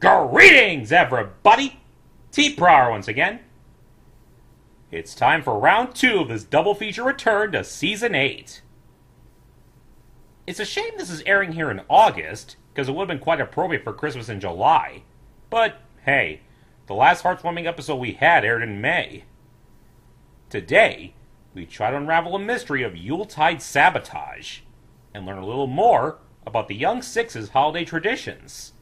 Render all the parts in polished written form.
Greetings, everybody! T-Prower once again. It's time for round 2 of this double feature return to Season 8. It's a shame this is airing here in August, because it would have been quite appropriate for Christmas in July. But, hey, the last heartwarming episode we had aired in May. Today, we try to unravel the mystery of Yuletide sabotage, and learn a little more about the Young Six's holiday traditions.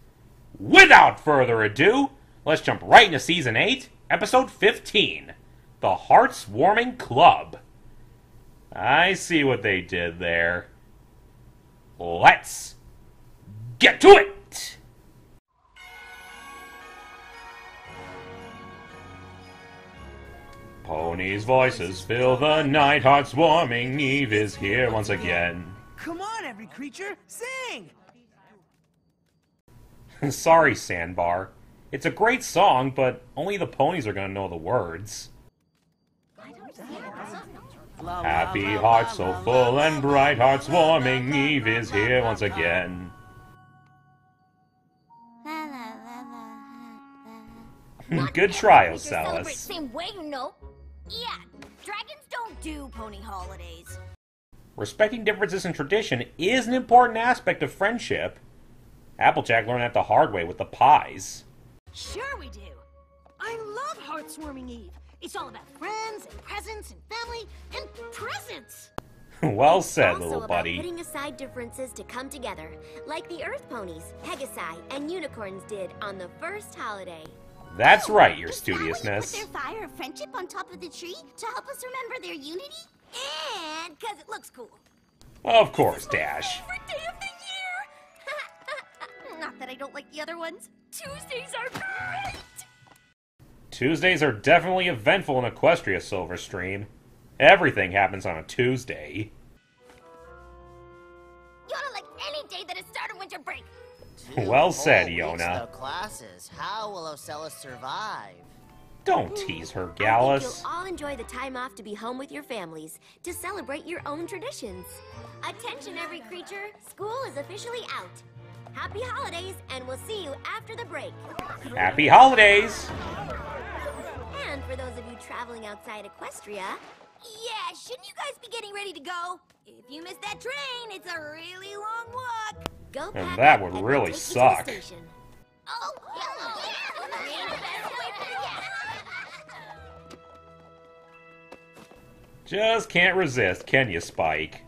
Without further ado, let's jump right into Season 8, Episode 15, The Hearth's Warming Club. I see what they did there. Let's get to it! Ponies' voices fill the night, Hearth's warming eve is here once again. Come on, every creature, sing! Sorry, Sandbar. It's a great song, but only the ponies are gonna know the words. Happy hearts so full and bright, Hearth's warming eve is here once again. Good try, Ocellus. Same way, you know. Yeah, dragons don't do pony holidays. Respecting differences in tradition is an important aspect of friendship. Applejack learned that the hard way with the pies. Sure we do. I love Hearth's Warming Eve. It's all about friends and presents and family and presents. Well said, also little about buddy. putting aside differences to come together, like the Earth ponies, Pegasi, and unicorns did on the first holiday. That's right, your Is that why you studiousness. put their fire of friendship on top of the tree to help us remember their unity? And because it looks cool. Of course, Dash. Favorite day of the year! Not that I don't like the other ones. Tuesdays are great! Tuesdays are definitely eventful in Equestria, Silverstream. Everything happens on a Tuesday. Yona like any day that is start of winter break. Well said, Weeks, Yona. no classes. How will Ocellus survive? Don't tease her, I think Gallus. you'll all enjoy the time off to be home with your families, to celebrate your own traditions. Attention, every creature! School is officially out. Happy holidays, and we'll see you after the break. Happy holidays! And for those of you traveling outside Equestria, Yeah, shouldn't you guys be getting ready to go? If you miss that train, it's a really long walk. go And pack that up would and really we'll take you to the suck. station. Oh, yeah. Just can't resist, can you, Spike?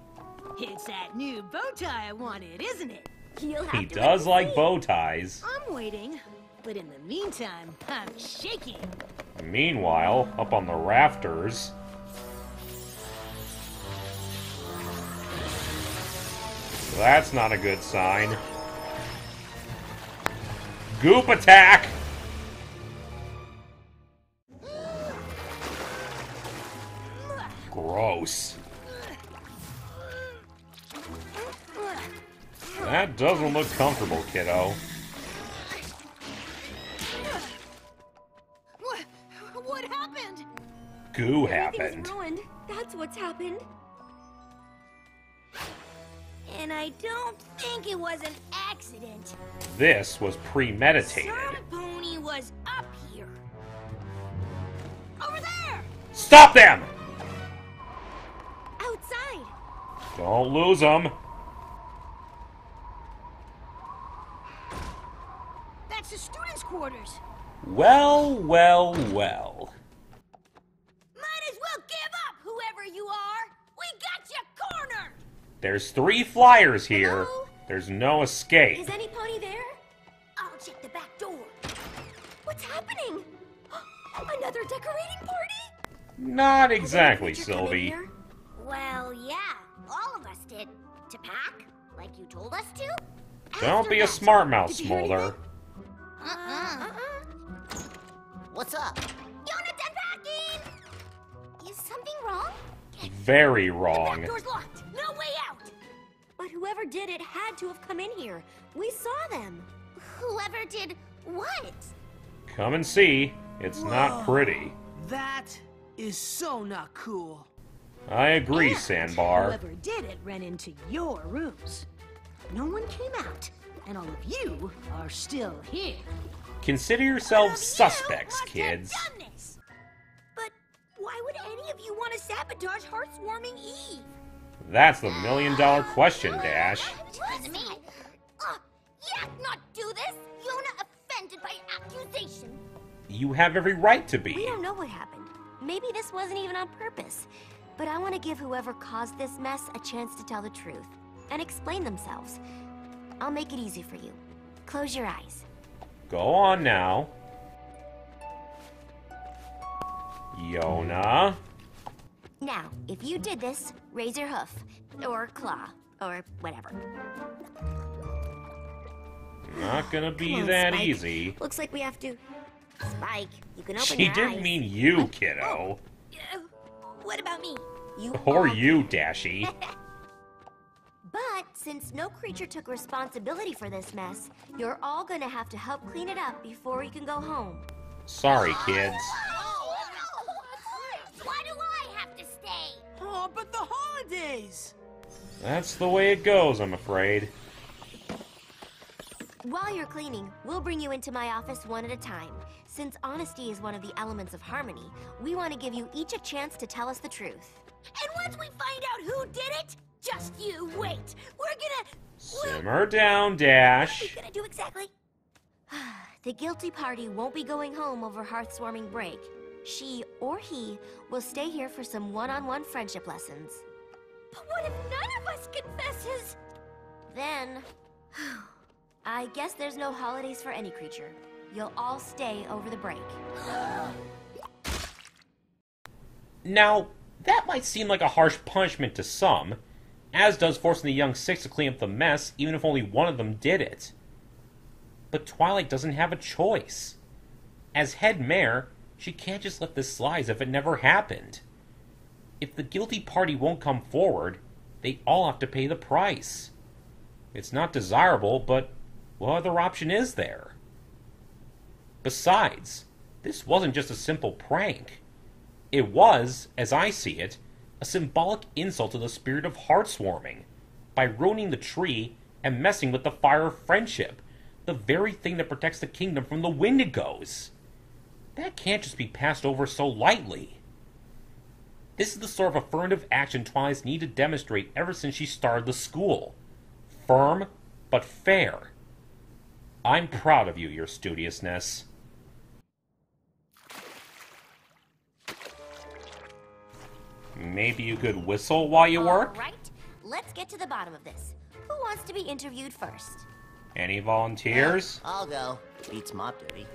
It's that new bow tie I wanted, isn't it? You'll have He to does wait like and see. bow ties. I'm waiting, but in the meantime, I'm shaking. Meanwhile, up on the rafters... That's not a good sign. Goop attack! Gross. That doesn't look comfortable, kiddo. What happened? Goo Everything's happened. ruined. That's what's happened. And I don't think it was an accident. This was premeditated. Some pony was up here. Over there! Stop them! Outside. Don't lose them. That's the students' quarters. Well, well, well. Might as well give up, whoever you are. We got you cornered. There's 3 flyers here. Hello? There's no escape. Is any pony there? I'll check the back door. What's happening? Another decorating party? Not Has any exactly, creature come in Sylvie. here? Well, yeah, all of us did. To pack, like you told us to. Don't After be a that, smart mouth, did you hear Smolder. anything? What's up? Yona done packing! Is something wrong? Very The wrong. back door's locked. No way out. But whoever did it had to have come in here. We saw them. Whoever did what? Come and see. It's not pretty. That is so not cool. I agree, And Sandbar. Whoever did it ran into your rooms. No one came out, and all of you are still here. Consider yourselves suspects, kids. But why would any of you want to sabotage Hearth's warming Eve? That's the million-dollar question, Dash. Listen to me. Yak not do this. Yona offended by accusation. You have every right to We be. don't know what happened. Maybe this wasn't even on purpose. But I want to give whoever caused this mess a chance to tell the truth and explain themselves. I'll make it easy for you. Close your eyes. Go on now. Yona. Now, if you did this, raise your hoof, or claw, or whatever. Not gonna be Come on, that Spike. easy. Looks like we have to... Spike, you can open She your didn't eyes. mean you, kiddo. What about me? You Or all- you, Dashy. But since no creature took responsibility for this mess, you're all gonna have to help clean it up before you can go home. Sorry, kids. Why do I have to stay? Oh, but the holidays! That's the way it goes, I'm afraid. While you're cleaning, we'll bring you into my office one at a time. Since honesty is one of the elements of harmony, we want to give you each a chance to tell us the truth. And once we find out who did it, just you wait. We're gonna... Simmer down, Dash. What are we gonna do exactly? The guilty party won't be going home over Hearth's warming break. She or he will stay here for some one-on-one friendship lessons. But what if none of us confesses? Then... I guess there's no holidays for any creature. You'll all stay over the break. Now, that might seem like a harsh punishment to some, as does forcing the young six to clean up the mess even if only one of them did it. But Twilight doesn't have a choice. As head mayor, she can't just let this slide as if it never happened. If the guilty party won't come forward, they all have to pay the price. It's not desirable, but what other option is there? Besides, this wasn't just a simple prank. It was, as I see it, a symbolic insult to the spirit of heartswarming by ruining the tree and messing with the fire of friendship, the very thing that protects the kingdom from the Wendigos. That can't just be passed over so lightly. This is the sort of affirmative action Twilight's needed to demonstrate ever since she started the school. Firm, but fair. I'm proud of you, your studiousness. Maybe you could whistle while you work? All right, let's get to the bottom of this. Who wants to be interviewed first? Any volunteers? I'll go. Beats mop duty.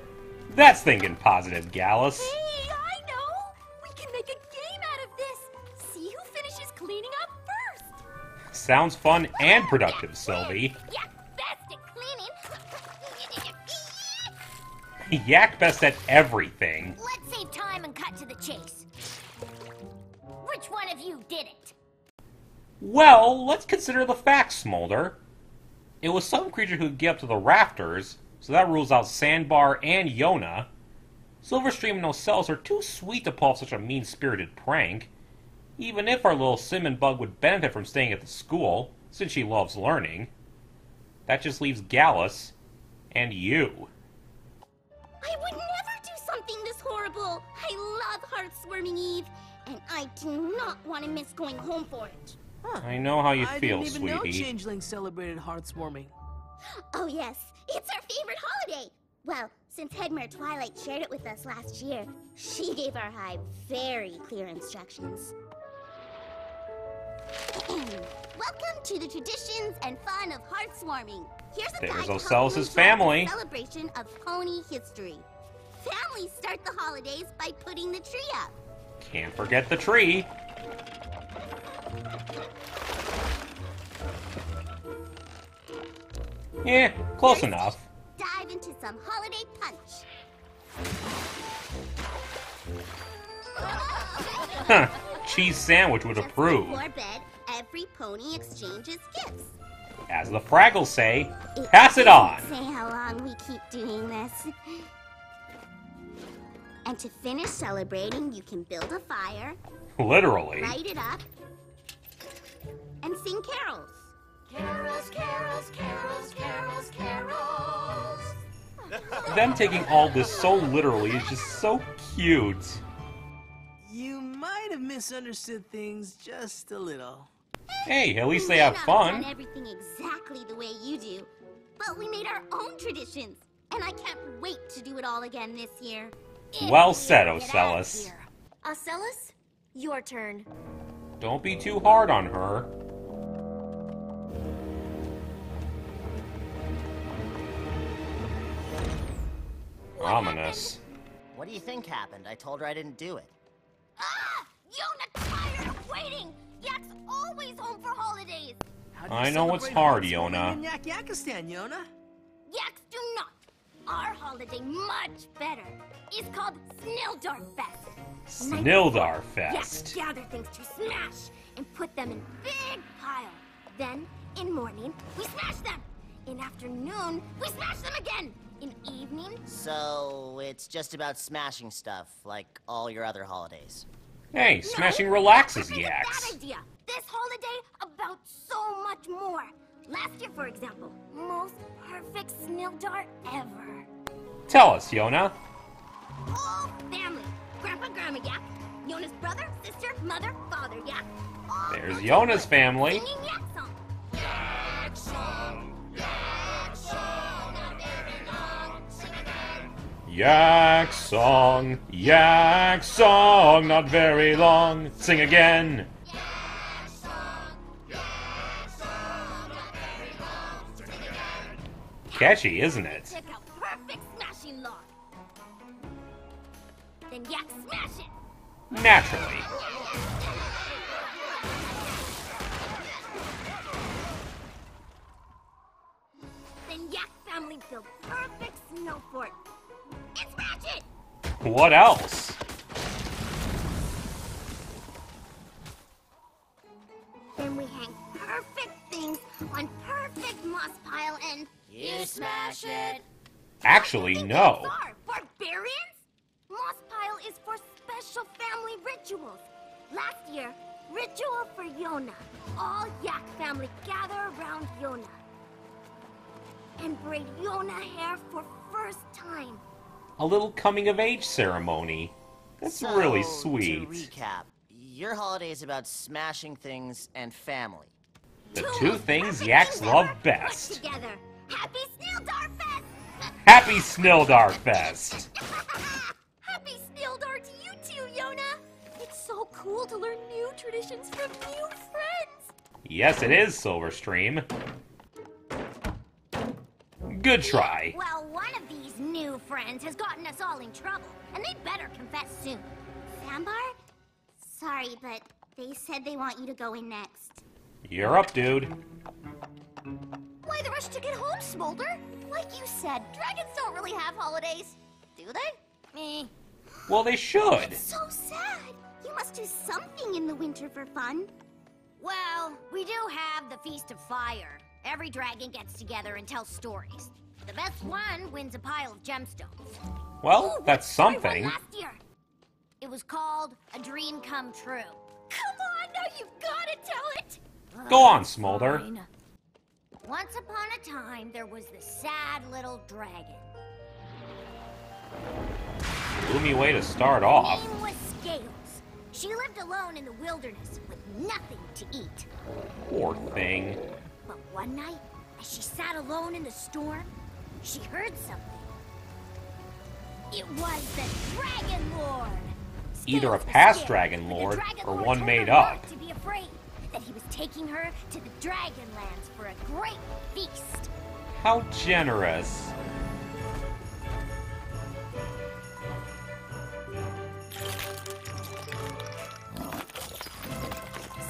That's thinking positive, Gallus. Hey, I know! We can make a game out of this! See who finishes cleaning up first! Sounds fun and productive, Sylvie. Yeah, best at cleaning! Yak best at everything. Let's save time and cut to the chase. Which one of you did it? Well, let's consider the facts, Smolder. It was some creature who could get up to the rafters, so that rules out Sandbar and Yona. Silverstream and Ocellus are too sweet to pull off such a mean-spirited prank, even if our little Cinnamon Bug would benefit from staying at the school, since she loves learning. That just leaves Gallus and you. I would never do something this horrible! I love Hearthswarming Eve, and I do not want to miss going home for it. I know how you I feel, didn't even know sweetie. changelings celebrated Hearthswarming. Oh yes, it's our favorite holiday! Well, since Headmare Twilight shared it with us last year, she gave our hive very clear instructions. Welcome to the traditions and fun of Hearthswarming. Here's a There's guide to help Ocellus' you enjoy family. the celebration of pony history. Families start the holidays by putting the tree up. Can't forget the tree. Yeah, close enough. Dive into some holiday punch. Huh, cheese sandwich would Just approve. before bed, every pony exchanges gifts. As the Fraggles say, pass it on. Say how long we keep doing this. And to finish celebrating, you can build a fire, Literally. light it up, and sing carols. Carols, carols, carols, carols, carols. Them taking all this so literally is just so cute. You might have misunderstood things just a little. Hey, at least We they have may not fun. done everything exactly the way you do, but we made our own traditions, and I can't wait to do it all again this year. Well said, Get out of Ocellus. here. Ocellus, your turn. Don't be too hard on her. Ominous. What do you think happened? I told her I didn't do it. Ah! Yona tired of waiting! Yak's always home for holidays! How do you I know it's celebrate hard, Hearth's warming Yona. in Yakistan, Yona? Yaks do not! Our holiday, much better, is called Snildar Fest. Snildar Yaks Fest. gather things to smash and put them in big pile. Then, in morning, we smash them. In afternoon, we smash them again. In evening, So, it's just about smashing stuff, like all your other holidays. Hey, smashing relaxes, that's a Yaks. bad idea. This holiday about so much more. Last year, for example, most perfect Snildar ever. Tell us, Yona. Whole family. Grandpa, Grandma Yak. Yona's brother, sister, mother, father Yak. All There's come together Yona's family. Singing Yak song. Yak song, Yak song. Not very long. Sing again. Yak song, not very long. Sing again. Yak song, not very long. Sing again. Catchy, isn't it? Pick a perfect smashing log. Then Yak smash it. Naturally. Then Yak family build perfect snow fort. And smash it! What else? Then we hang perfect things on perfect moss pile and... You smash it! Actually, What do you no. think these are? Barbarians? Moss pile is for special family rituals. Last year, ritual for Yona. All Yak family gather around Yona. And braid Yona hair for first time. A little coming-of-age ceremony. That's So, really To sweet. recap, your holiday is about smashing things and family. The Two two most things perfect Yaks things love ever put best. together. Happy Snildar Fest! Happy Snildar Fest! Happy Snildar to you too, Yona! It's so cool to learn new traditions from new friends! Yes, it is, Silverstream. Good try. Well, one of these new friends has gotten us all in trouble, and they better confess soon. Sambar? Sorry, but they said they want you to go in next. You're up, dude. Why the rush to get home, Smolder? Like you said, dragons don't really have holidays, do they? Well, they should. So sad. You must do something in the winter for fun. Well, we do have the Feast of Fire. Every dragon gets together and tells stories. The best one wins a pile of gemstones. Well, Ooh, that's I won something. last year. It was called A Dream Come True. Come on, now you've got to tell it. Go on, Smolder. Fine. Once upon a time, there was this sad little dragon. Gloomy way to start off. Her name was Scales. She lived alone in the wilderness with nothing to eat. Poor thing. But one night, as she sat alone in the storm, she heard something. It was the Dragon Lord. Either a Scales was past scared, Dragon but the Lord Dragon or Lord one told made her up. not to be afraid, that he was taking her to the Dragonlands for a great feast. How generous.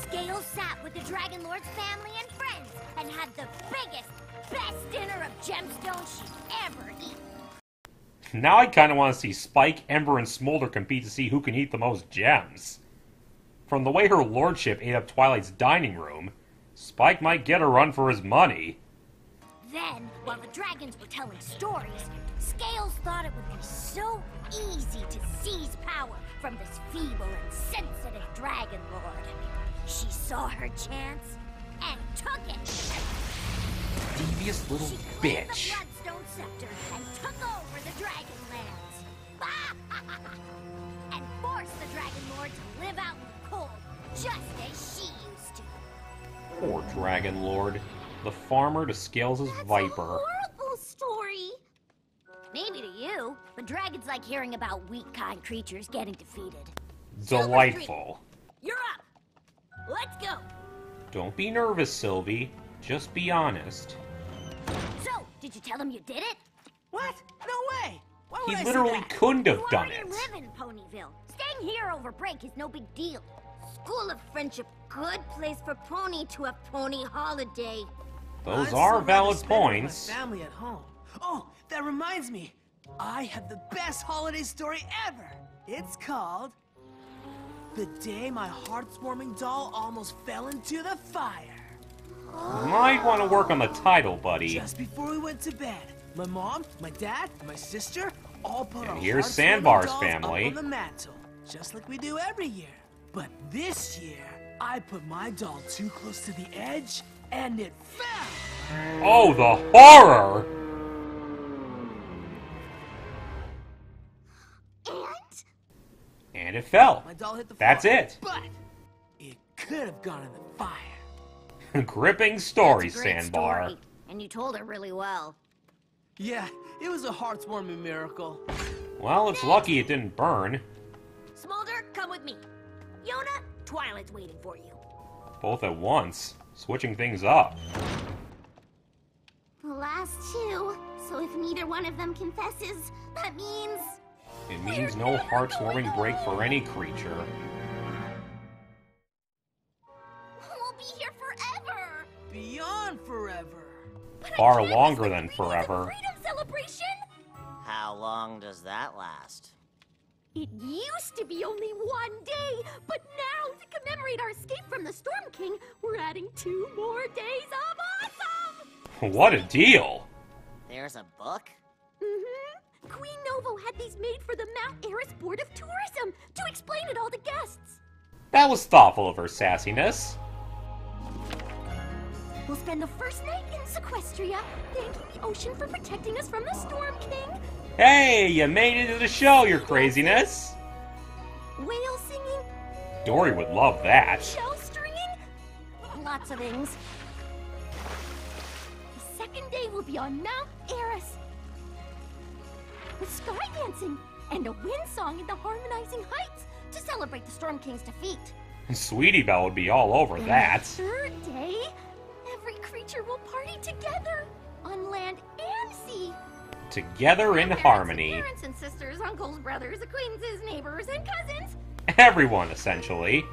Scales sat with the Dragon Lord's family and friends and had the biggest, best dinner of gemstones she'd ever eaten. Now I kind of want to see Spike, Ember, and Smolder compete to see who can eat the most gems. From the way her lordship ate up Twilight's dining room, Spike might get a run for his money. Then, while the dragons were telling stories, Scales thought it would be so easy to seize power from this feeble and sensitive Dragon Lord. She saw her chance and took it. Devious little She claimed bitch. the Bloodstone scepter and took over the Dragonlands. And forced the Dragon Lord to live out in the cold, just as she used to. Poor Dragon Lord. The farmer to scales his viper. That's a horrible story. Maybe to you, but dragons like hearing about weak, kind creatures getting defeated. Delightful. You're up. Let's go. Don't be nervous, Sylvie. Just be honest. So, did you tell him you did it? What? No way! Why would He I literally say that? couldn't have You done already it. live in Ponyville. Staying here over break is no big deal. School of Friendship, good place for Pony to have Pony holiday. Those I'd are still rather valid spend it with points. My family at home. Oh, that reminds me. I have the best holiday story ever. It's called The Day My Heartwarming Doll Almost Fell into the Fire. Might want to work on the title, buddy. Just before we went to bed, my mom, my dad, and my sister all put our here's heartwarming Sandbar's dolls family. up on the mantle, just like we do every year. But this year, I put my doll too close to the edge, and it fell. Oh, the horror! And it fell. My doll hit the That's floor, it. But it could have gone in the fire. Gripping story, That's a great Sandbar. story, and you told it really well. Yeah, it was a heartwarming miracle. Well, it's lucky it didn't burn. Smolder, come with me. Yona, Twilight's waiting for you. Both at once. Switching things up. The last two, so if neither one of them confesses, that means... It means no heartwarming break for any creature. We'll be here forever! Beyond forever. But I Far can't miss longer the than Freedom forever. Freedom celebration! How long does that last? It used to be only one day, but now to commemorate our escape from the Storm King, we're adding 2 more days of awesome! What a deal! There's a book? Mm-hmm. Queen Novo had these made for the Mount Eris Board of Tourism to explain it all to guests. That was thoughtful of her sassiness. We'll spend the first night in Sequestria, thanking the ocean for protecting us from the Storm King. Hey, you made it to the show, your craziness! Whale singing, Dory would love that. shell stringing, lots of things. The second day will be on Mount Eris, with sky dancing and a wind song in the Harmonizing Heights to celebrate the Storm King's defeat. Sweetie Belle would be all over that. The third day, every creature will party together on land and sea. Together in Grandparents harmony. and parents and sisters, uncles, brothers, acquaintances, neighbors, and cousins. Everyone, essentially.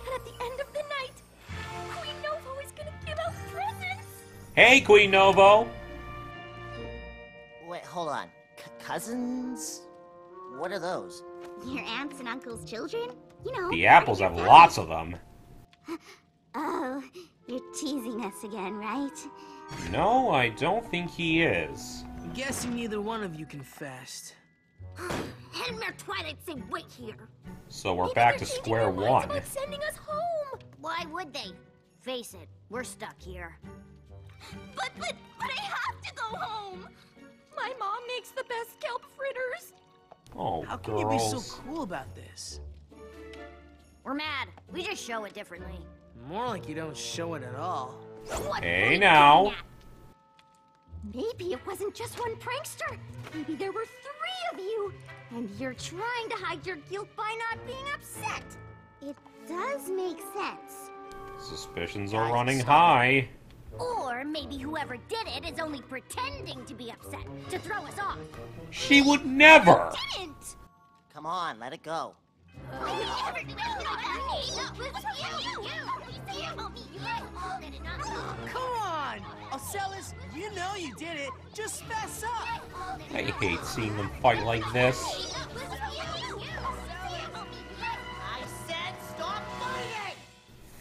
And at the end of the night, Queen Novo is gonna give out presents. Hey, Queen Novo! Wait, hold on. Cousins? What are those? Your aunts and uncles' children? You know. The apples have lots of them. Oh, you're teasing us again, right? No, I don't think he is. I'm guessing neither one of you confessed. Helmer Twilight say wait here. So we're Maybe back they're to changing square their minds one. about sending us home. Why would they? Face it, we're stuck here. But I have to go home. My mom makes the best kelp fritters. Oh, How can you be so girls. cool about this? We're mad. We just show it differently. More like you don't show it at all. What Hey, are you now. getting at? Maybe it wasn't just one prankster. Maybe there were 3 of you. And you're trying to hide your guilt by not being upset. It does make sense. Suspicions are running high. Or maybe whoever did it is only pretending to be upset to throw us off. She would never! Didn't! Come on, let it go. Come on! Ocellus, you know you did it. Just fess up. I hate seeing them fight like this. I said stop fighting!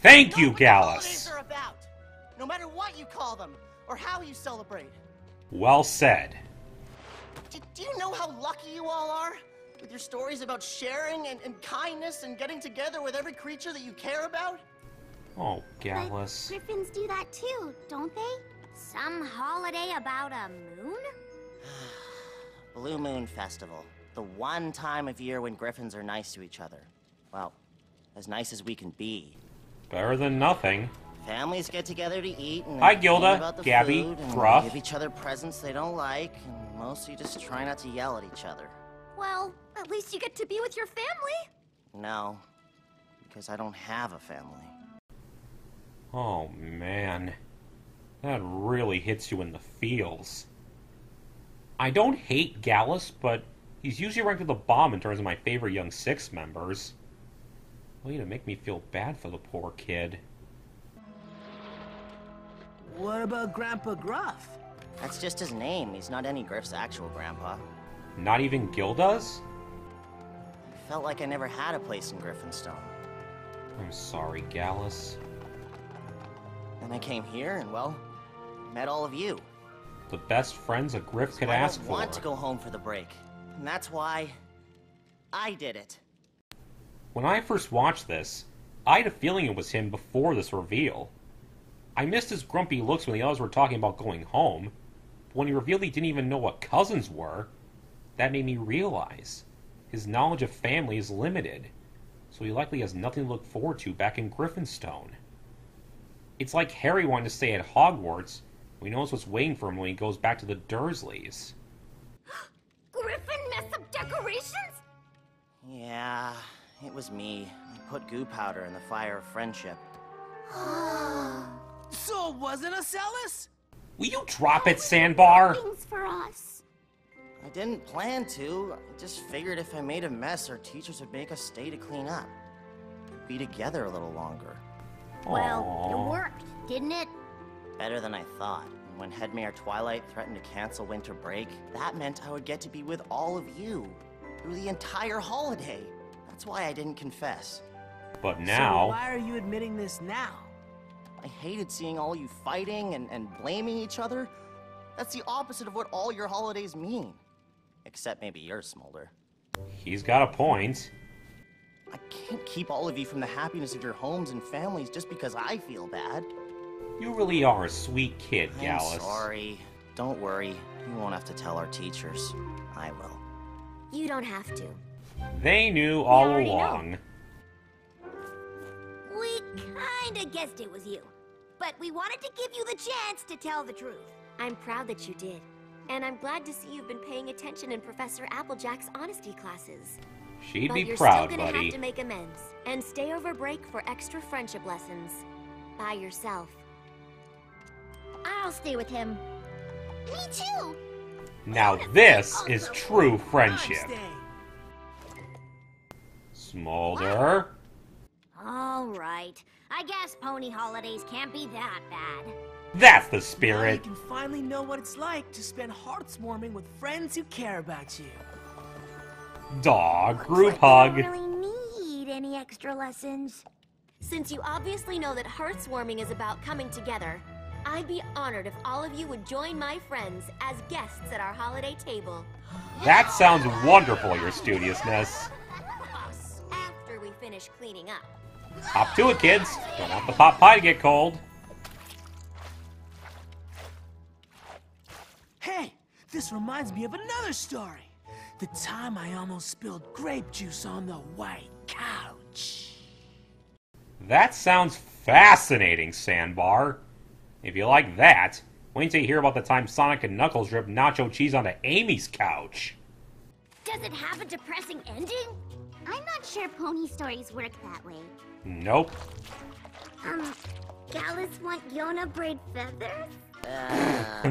Thank you, Know what the Gallus! holidays are about. No matter what you call them, or how you celebrate. Well said. Do you know how lucky you all are? With your stories about sharing and kindness and getting together with every creature that you care about? Oh, Gallus. Griffins do that too, don't they? Some holiday about a moon? Blue Moon Festival. The one time of year when griffins are nice to each other. Well, as nice as we can be. Better than nothing. Families get together to eat and Hi, complain Gilda, about the Gabby, food and Gruff. give each other presents they don't like, and mostly just try not to yell at each other. Well, at least you get to be with your family. No, because I don't have a family. Oh, man. That really hits you in the feels. I don't hate Gallus, but he's usually ranked at the bottom in terms of my favorite young Six members. Way to make me feel bad for the poor kid. What about Grandpa Gruff? That's just his name. He's not any Griff's actual grandpa. Not even Gilda's? I felt like I never had a place in Griffinstone. I'm sorry, Gallus. Then I came here and, well, met all of you. The best friends a Griff could I ask don't for. want to go home for the break. And that's why I did it. When I first watched this, I had a feeling it was him before this reveal. I missed his grumpy looks when the others were talking about going home, but when he revealed he didn't even know what cousins were, that made me realize his knowledge of family is limited, so he likely has nothing to look forward to back in Griffinstone. It's like Harry wanting to stay at Hogwarts when he knows what's waiting for him when he goes back to the Dursleys. Griffin mess up decorations? Yeah, it was me. I put goo powder in the fire of friendship. So it wasn't a Celis? Will you drop it, Sandbar? Things for us. I didn't plan to. I just figured if I made a mess, our teachers would make us stay to clean up. Be together a little longer. Well, Aww. it worked, didn't it? Better than I thought. And when Headmayor Twilight threatened to cancel winter break, that meant I would get to be with all of you through the entire holiday. That's why I didn't confess. But So now... why are you admitting this now? I hated seeing all you fighting and blaming each other. That's the opposite of what all your holidays mean. Except maybe yours, Smolder. He's got a point. I can't keep all of you from the happiness of your homes and families just because I feel bad. You really are a sweet kid, Gallus. I'm sorry. Don't worry. You won't have to tell our teachers. I will. You don't have to. They knew all already know. along. We kinda guessed it was you. But we wanted to give you the chance to tell the truth. I'm proud that you did. And I'm glad to see you've been paying attention in Professor Applejack's honesty classes. She'd But be you're proud, still gonna buddy. have to make amends and stay over break for extra friendship lessons. By yourself. I'll stay with him. Me too! Now this is true I'm friendship. staying. Smolder. Alright. I guess pony holidays can't be that bad. That's the Now you spirit. can finally know what it's like to spend hearts warming with friends who care about you. Dog group Looks like hug. we don't really need any extra lessons. Since you obviously know that heartswarming is about coming together, I'd be honored if all of you would join my friends as guests at our holiday table. That sounds wonderful, your studiousness. After we finish cleaning up. Hop to it, kids. Don't want the pot pie to get cold. Hey, this reminds me of another story. The time I almost spilled grape juice on the white couch. That sounds fascinating, Sandbar. If you like that, wait until you hear about the time Sonic and Knuckles dripped nacho cheese onto Amy's couch. Does it have a depressing ending? I'm not sure pony stories work that way. Nope. Gallus want Yona braid feathers?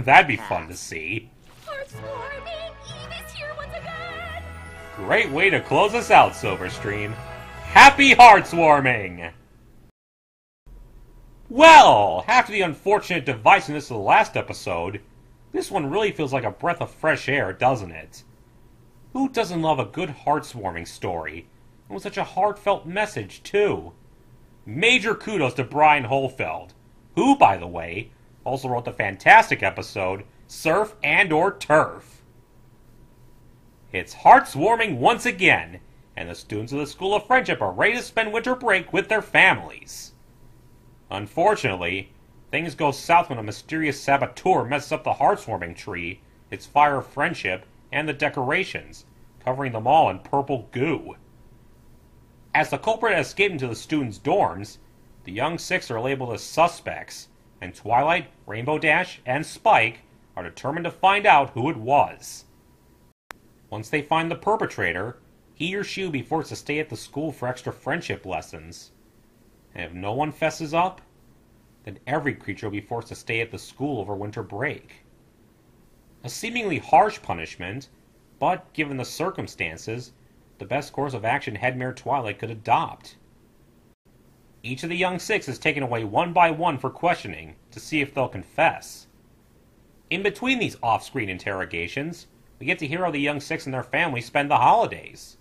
That'd be fun to see. Heartswarming! Eve is here once again! Great way to close us out, Silverstream. Happy Heartswarming! Well, after the unfortunate divisiveness of the last episode, this one really feels like a breath of fresh air, doesn't it? Who doesn't love a good heartswarming story? And with such a heartfelt message, too. Major kudos to Brian Holfeld, who, by the way, also wrote the fantastic episode, Surf and or Turf. It's heartswarming once again, and the students of the School of Friendship are ready to spend winter break with their families. Unfortunately, Things go south when a mysterious saboteur messes up the heartwarming tree, its fire of friendship, and the decorations, covering them all in purple goo. As the culprit has escaped into the students' dorms, the young six are labeled as suspects, and Twilight, Rainbow Dash, and Spike are determined to find out who it was. Once they find the perpetrator, he or she will be forced to stay at the school for extra friendship lessons. And if no one fesses up, then every creature will be forced to stay at the school over winter break. A seemingly harsh punishment, but given the circumstances, the best course of action Headmare Twilight could adopt. Each of the young six is taken away one by one for questioning to see if they'll confess. In between these off-screen interrogations, we get to hear how the young six and their families spend the holidays.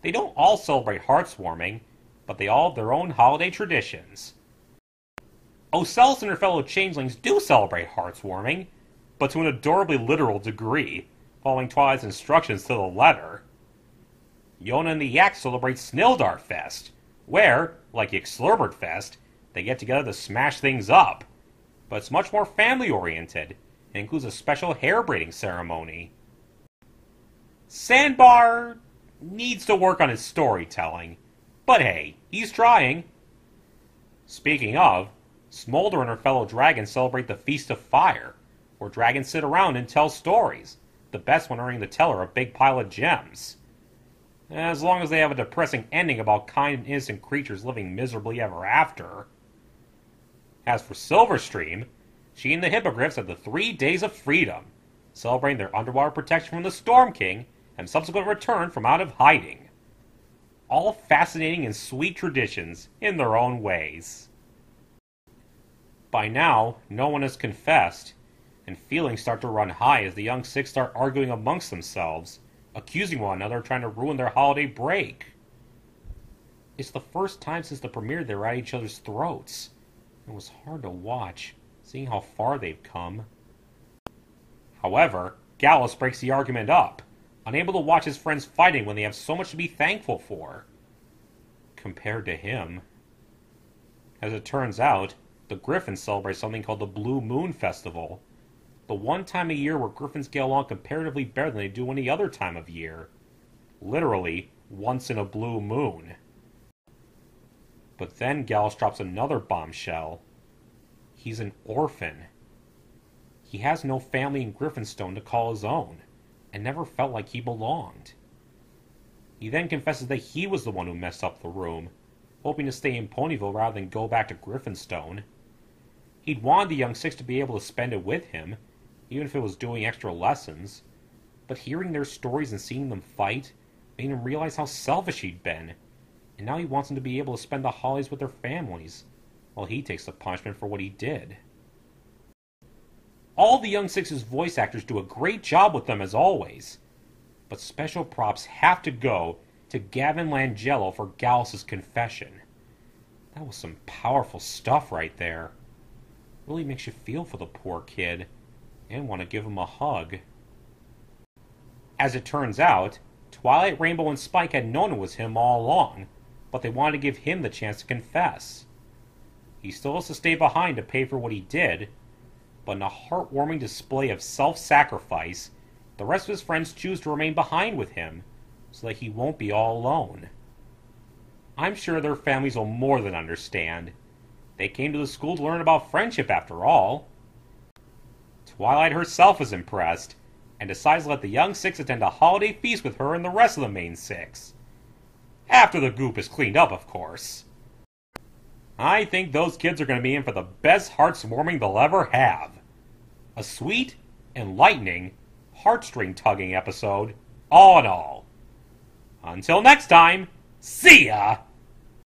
They don't all celebrate Hearthwarming, but they all have their own holiday traditions. Ocellus and her fellow changelings do celebrate Hearthwarming, but to an adorably literal degree, following Twilight's instructions to the letter. Yona and the Yak celebrate Snildarfest, where, like Yxlurbertfest, they get together to smash things up. But it's much more family-oriented, and includes a special hair-braiding ceremony. Sandbar needs to work on his storytelling, but hey, he's trying. Speaking of, Smolder and her fellow dragons celebrate the Feast of Fire, where dragons sit around and tell stories, the best one earning the teller a big pile of gems. As long as they have a depressing ending about kind and innocent creatures living miserably ever after. As for Silverstream, she and the Hippogriffs have the 3 Days of Freedom, celebrating their underwater protection from the Storm King and subsequent return from out of hiding. All fascinating and sweet traditions in their own ways. By now, no one has confessed, and feelings start to run high as the young six start arguing amongst themselves, accusing one another of trying to ruin their holiday break. It's the first time since the premiere they're at each other's throats. It was hard to watch, seeing how far they've come. However, Gallus breaks the argument up, unable to watch his friends fighting when they have so much to be thankful for. Compared to him. As it turns out, the Griffins celebrate something called the Blue Moon Festival, the one time a year where Griffins get along comparatively better than they do any other time of year. Literally, once in a blue moon. But then Gallus drops another bombshell. He's an orphan. He has no family in Griffinstone to call his own, and never felt like he belonged. He then confesses that he was the one who messed up the room, hoping to stay in Ponyville rather than go back to Griffinstone. He'd wanted the young six to be able to spend it with him, even if it was doing extra lessons, but hearing their stories and seeing them fight made him realize how selfish he'd been, and now he wants them to be able to spend the holidays with their families, while he takes the punishment for what he did. All the Young Six's voice actors do a great job with them as always, but special props have to go to Gavin Langello for Gallus's confession. That was some powerful stuff right there. Really makes you feel for the poor kid, and want to give him a hug. As it turns out, Twilight, Rainbow, and Spike had known it was him all along, but they wanted to give him the chance to confess. He still has to stay behind to pay for what he did, but in a heartwarming display of self-sacrifice, the rest of his friends choose to remain behind with him, so that he won't be all alone. I'm sure their families will more than understand. They came to the school to learn about friendship after all. Twilight herself is impressed, and decides to let the young six attend a holiday feast with her and the rest of the main six. After the goop is cleaned up, of course. I think those kids are going to be in for the best hearts-warming they'll ever have. A sweet, enlightening, heartstring-tugging episode, all in all. Until next time, see ya!